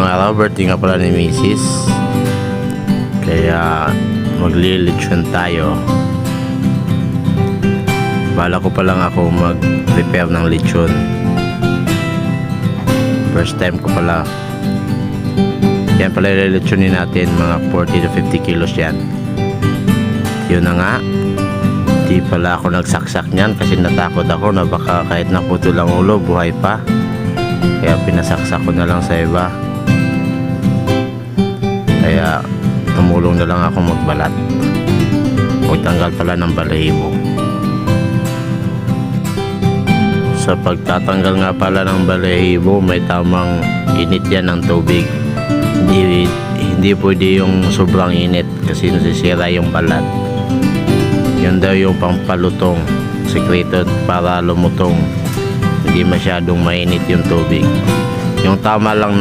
araw, birthday nga pala ni Mrs. Kaya maglilitsyon tayo. Bala ko pa lang ako mag-prepare ng litsyon. First time ko pala. Yan pala lilitsyonin natin, mga 40 to 50 kilos yan. Yun na nga, di pala ako nagsaksak niyan kasi natakot ako na baka kahit naputol ang ulo, buhay pa. Kaya pinasaksak ko na lang sa iba. Kaya tumulong na lang ako magbalat. Magtanggal pala ng balahibo. Sa pagtatanggal nga pala ng balahibo, may tamang init yan ng tubig. Hindi pwede yung sobrang init kasi nasisira yung balat. Yun daw yung pampalutong sekreto para lumutong. Hindi masyadong mainit yung tubig. Yung tama lang na